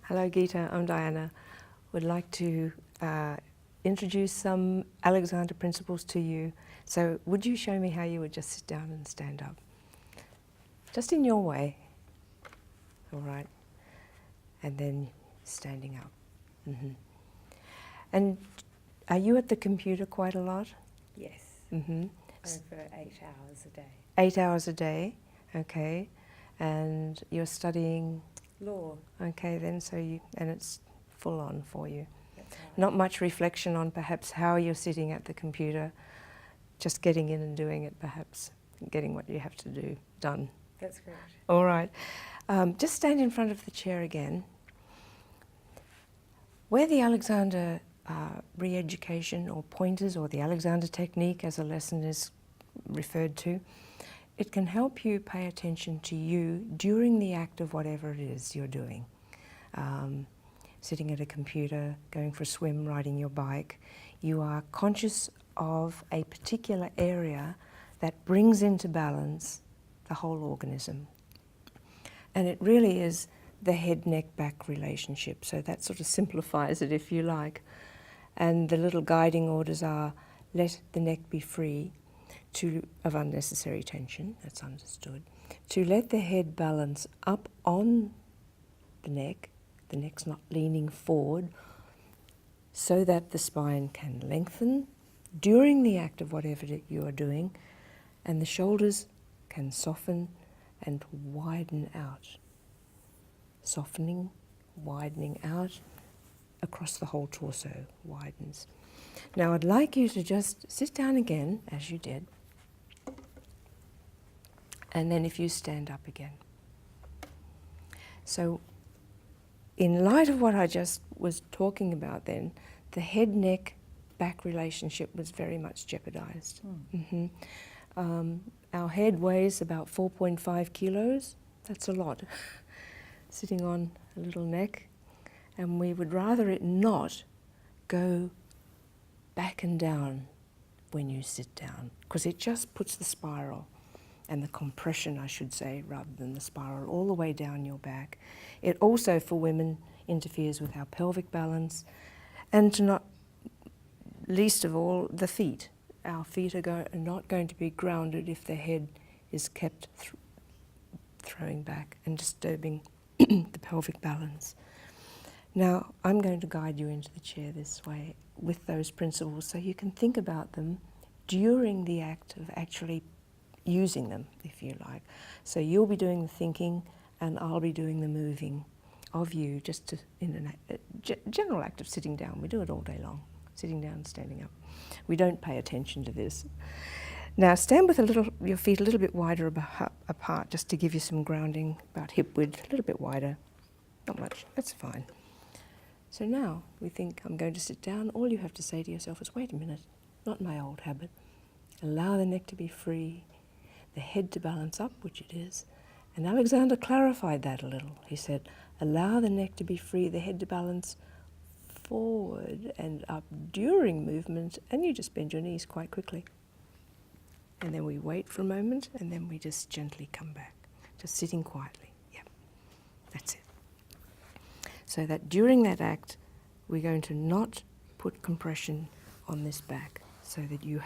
Hello Gita, I'm Diana. Would like to introduce some Alexander principles to you. So would you show me how you would just sit down and stand up? Just in your way. All right. And then standing up. Mm-hmm. And are you at the computer quite a lot? Yes. Mm-hmm. Over 8 hours a day. 8 hours a day, okay. And you're studying? Law. Okay then, so and it's full on for you. That's right. Not much reflection on perhaps how you're sitting at the computer, just getting in and doing it perhaps, getting what you have to do done. That's correct. All right. Just stand in front of the chair again. Where the Alexander re-education or pointers or the Alexander technique as a lesson is referred to, it can help you pay attention to you during the act of whatever it is you're doing. Sitting at a computer, going for a swim, riding your bike, you are conscious of a particular area that brings into balance the whole organism. And it really is the head-neck-back relationship, so that sort of simplifies it if you like. And the little guiding orders are, let the neck be free of unnecessary tension, that's understood, to let the head balance up on the neck's not leaning forward, so that the spine can lengthen during the act of whatever you are doing, and the shoulders can soften and widen out. Softening, widening out across the whole torso, widens. Now I'd like you to just sit down again, as you did, and then if you stand up again. So in light of what I just was talking about then, the head-neck-back relationship was very much jeopardized. Mm-hmm. Our head weighs about 4.5 kilos. That's a lot, sitting on a little neck. And we would rather it not go back and down when you sit down, because it just puts the spiral and the compression, I should say, rather than the spiral, all the way down your back. It also, for women, interferes with our pelvic balance, and to not least of all, the feet. Our feet are not going to be grounded if the head is kept throwing back and disturbing the pelvic balance. Now, I'm going to guide you into the chair this way with those principles so you can think about them during the act of actually using them, if you like. So you'll be doing the thinking and I'll be doing the moving of you, just in a general act of sitting down. We do it all day long, sitting down and standing up. We don't pay attention to this. Now stand with your feet a little bit wider apart, just to give you some grounding, about hip width, a little bit wider. Not much, that's fine. So now we think, I'm going to sit down. All you have to say to yourself is, wait a minute, not my old habit. Allow the neck to be free, the head to balance up, which it is. And Alexander clarified that a little. He said, allow the neck to be free, the head to balance forward and up during movement, and you just bend your knees quite quickly. And then we wait for a moment, and then we just gently come back, just sitting quietly. Yep, that's it. So that during that act, we're going to not put compression on this back, so that you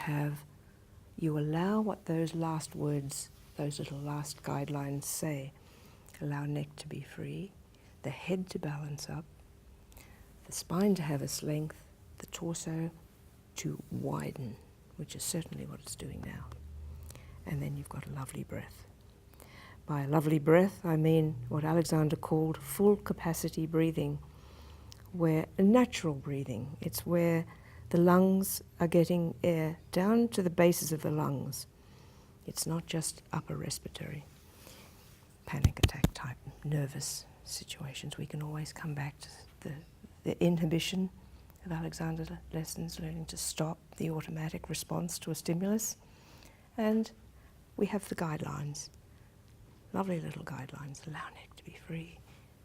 allow what those last words, those little last guidelines say. Allow neck to be free, the head to balance up, the spine to have its length, the torso to widen, which is certainly what it's doing now. And then you've got a lovely breath. By a lovely breath, I mean what Alexander called full capacity breathing, where natural breathing. It's where the lungs are getting air down to the bases of the lungs. It's not just upper respiratory, panic attack type, nervous situations. We can always come back to the inhibition of Alexander lessons, learning to stop the automatic response to a stimulus. And we have the guidelines, lovely little guidelines. Allow neck to be free,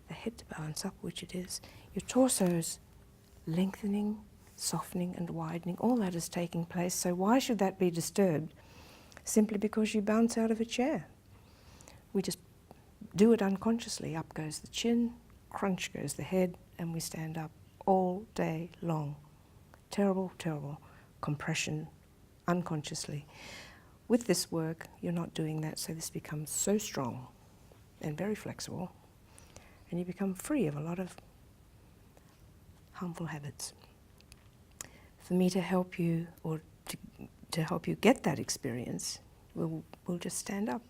the head to balance up, which it is. Your torso's lengthening, softening and widening, all that is taking place. So why should that be disturbed? Simply because you bounce out of a chair. We just do it unconsciously. Up goes the chin, crunch goes the head, and we stand up all day long. Terrible, terrible compression unconsciously. With this work, you're not doing that, so this becomes so strong and very flexible, and you become free of a lot of harmful habits. For me to help you, or to help you get that experience, we'll just stand up.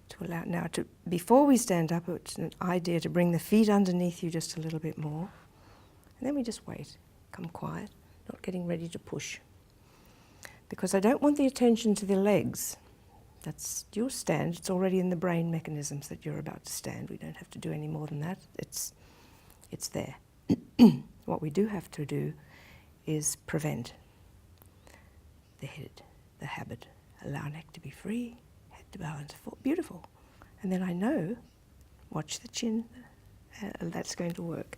To allow now to, before we stand up, it's an idea to bring the feet underneath you just a little bit more, and then we just wait, come quiet, not getting ready to push. Because I don't want the attention to the legs. That's your stand. It's already in the brain mechanisms that you're about to stand. We don't have to do any more than that. It's there. What we do have to do is prevent the head, the habit. Allow neck to be free, head to balance. Beautiful. And then I know, watch the chin. That's going to work.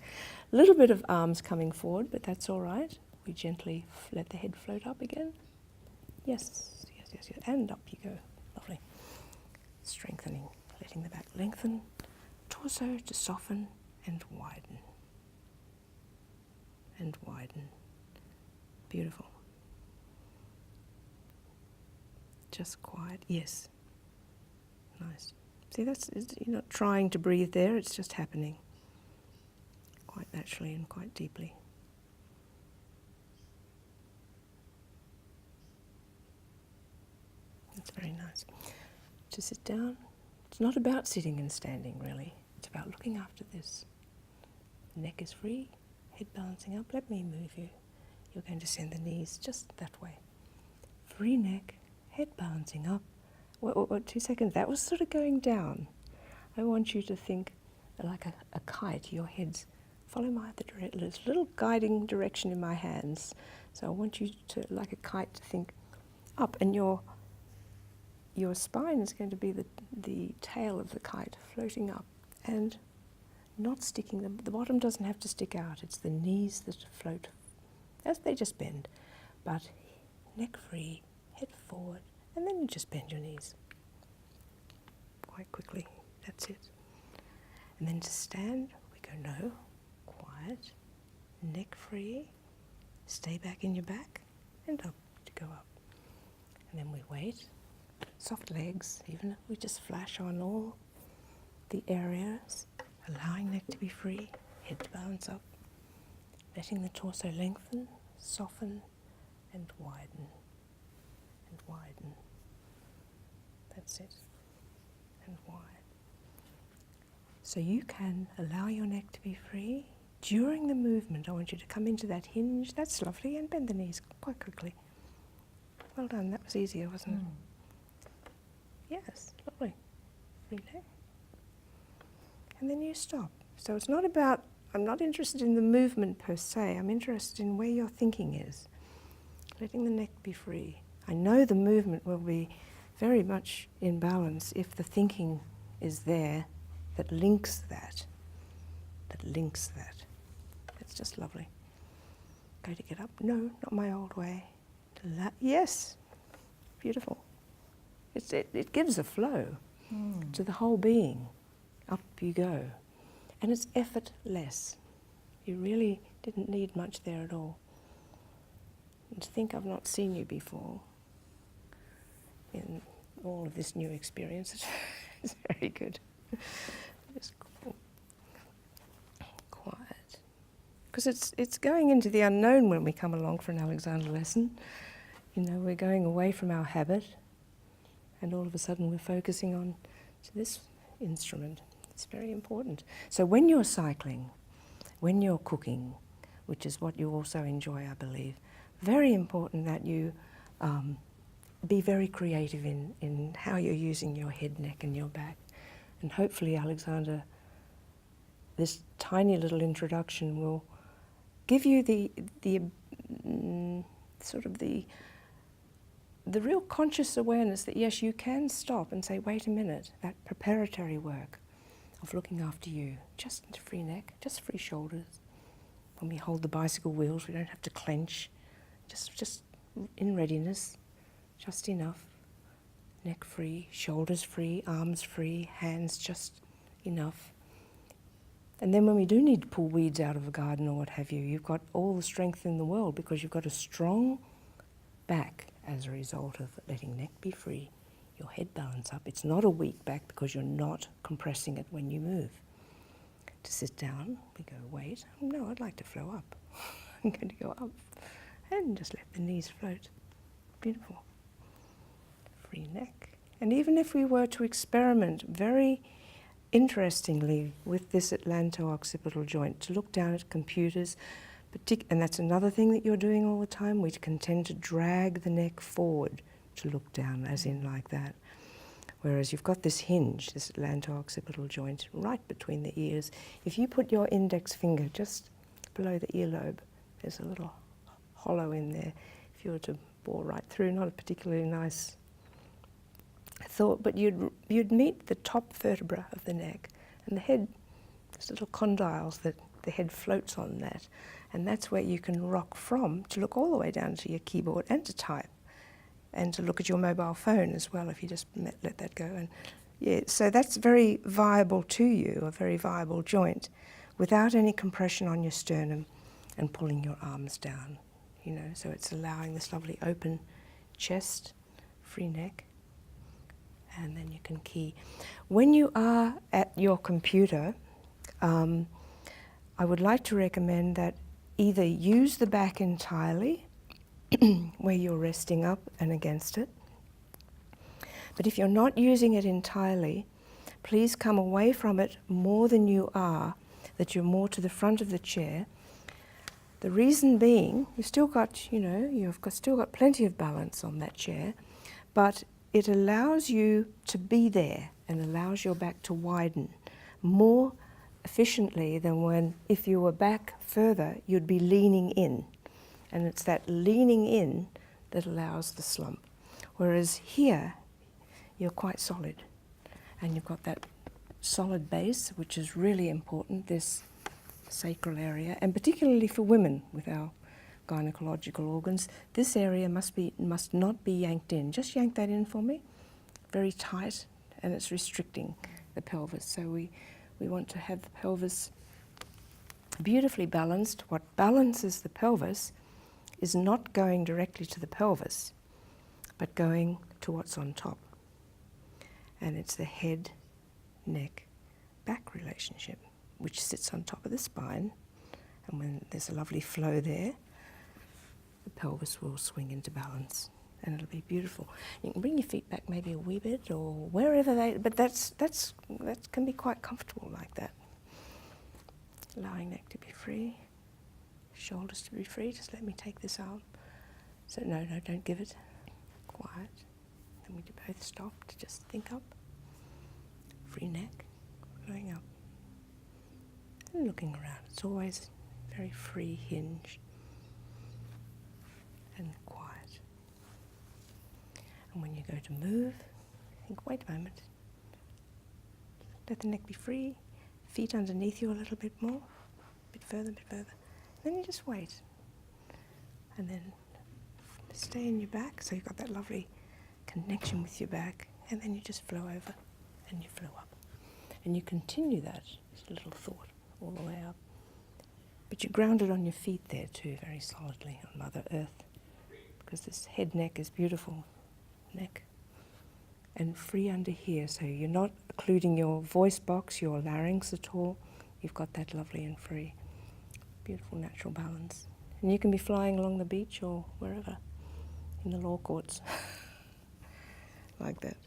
A little bit of arms coming forward, but that's all right. We gently let the head float up again. Yes, yes, yes, yes. And up you go. Lovely. Strengthening, letting the back lengthen. Torso to soften and widen. And widen. Beautiful. Just quiet. Yes. Nice. See, you're not trying to breathe there, it's just happening. Quite naturally and quite deeply. That's very nice. To sit down, it's not about sitting and standing really. It's about looking after this. Neck is free, head balancing up. Let me move you. You're going to send the knees just that way. Free neck, head balancing up. 2 seconds, that was sort of going down. I want you to think like a kite. Your head's follow there's a little guiding direction in my hands. So I want you to, like a kite, to think up, and your spine is going to be the tail of the kite floating up and not sticking. The bottom doesn't have to stick out. It's the knees that float as they just bend. But neck free, head forward, and then you just bend your knees quite quickly. That's it. And then to stand, we go no, quiet, neck free, stay back in your back, and up to go up. And then we wait. Soft legs, even if we just flash on all the areas, allowing neck to be free, head to balance up, letting the torso lengthen, soften, and widen, and widen. That's it, and wide. So you can allow your neck to be free. During the movement, I want you to come into that hinge. That's lovely, and bend the knees quite quickly. Well done, that was easier, wasn't it? Yes, lovely. Free neck. And then you stop. So it's not about, I'm not interested in the movement per se, I'm interested in where your thinking is. Letting the neck be free. I know the movement will be very much in balance if the thinking is there that links that. That's just lovely. Go to get up. No, not my old way. Yes, beautiful. It gives a flow to the whole being. Up you go. And it's effortless. You really didn't need much there at all. And to think I've not seen you before in all of this new experience is very good. Just quiet. Because it's going into the unknown when we come along for an Alexander lesson. You know, we're going away from our habit, and all of a sudden we're focusing on to this instrument. It's very important. So when you're cycling, when you're cooking, which is what you also enjoy, I believe, very important that you be very creative in how you're using your head, neck and your back. And hopefully, Alexander, this tiny little introduction will give you the real conscious awareness that yes, you can stop and say, wait a minute, that preparatory work of looking after you, just free neck, just free shoulders. When we hold the bicycle wheels, we don't have to clench, just in readiness, just enough. Neck free, shoulders free, arms free, hands just enough. And then when we do need to pull weeds out of a garden or what have you, you've got all the strength in the world because you've got a strong back as a result of letting neck be free, your head balance up. It's not a weak back because you're not compressing it when you move. To sit down, we go, wait, no, I'd like to flow up. I'm going to go up and just let the knees float. Beautiful. Free neck. And even if we were to experiment very interestingly with this atlanto-occipital joint, to look down at computers, and that's another thing that you're doing all the time, we can tend to drag the neck forward to look down, as in like that. Whereas you've got this hinge, this atlanto-occipital joint, right between the ears. If you put your index finger just below the earlobe, there's a little hollow in there. If you were to bore right through, not a particularly nice thought, but you'd meet the top vertebra of the neck, and the head, there's little condyles that the head floats on that, and that's where you can rock from to look all the way down to your keyboard and to type, and to look at your mobile phone as well if you just let that go. And yeah, so that's very viable to you, a very viable joint, without any compression on your sternum and pulling your arms down. You know, so it's allowing this lovely open chest, free neck, and then you can key. When you are at your computer, I would like to recommend that either use the back entirely, where you're resting up and against it. But if you're not using it entirely, please come away from it more than you are, that you're more to the front of the chair. The reason being, you've still got, you know, still got plenty of balance on that chair, but it allows you to be there and allows your back to widen more efficiently than when, if you were back further, you'd be leaning in. And it's that leaning in that allows the slump. Whereas here, you're quite solid. And you've got that solid base, which is really important, this sacral area, and particularly for women with our gynecological organs, this area must not be yanked in. Just yank that in for me. Very tight, and it's restricting the pelvis. So we want to have the pelvis beautifully balanced. What balances the pelvis is not going directly to the pelvis, but going to what's on top. And it's the head, neck, back relationship, which sits on top of the spine. And when there's a lovely flow there, the pelvis will swing into balance, and it'll be beautiful. You can bring your feet back maybe a wee bit, or wherever but that can be quite comfortable like that. Allowing neck to be free, shoulders to be free. Just let me take this out. So no, don't give it. Quiet. Then we do both stop to just think up. Free neck, flowing up. And looking around. It's always very free hinge and quiet. And when you go to move, think, wait a moment. Let the neck be free. Feet underneath you a little bit more. A bit further, a bit further. Then you just wait. And then stay in your back, so you've got that lovely connection with your back. And then you just flow over and you flow up. And you continue that little thought all the way up. But you're grounded on your feet there too, very solidly on Mother Earth. Because this head neck is beautiful. Neck. And free under here, so you're not occluding your voice box, your larynx at all. You've got that lovely and free. Beautiful natural balance. And you can be flying along the beach or wherever, in the law courts. Like that.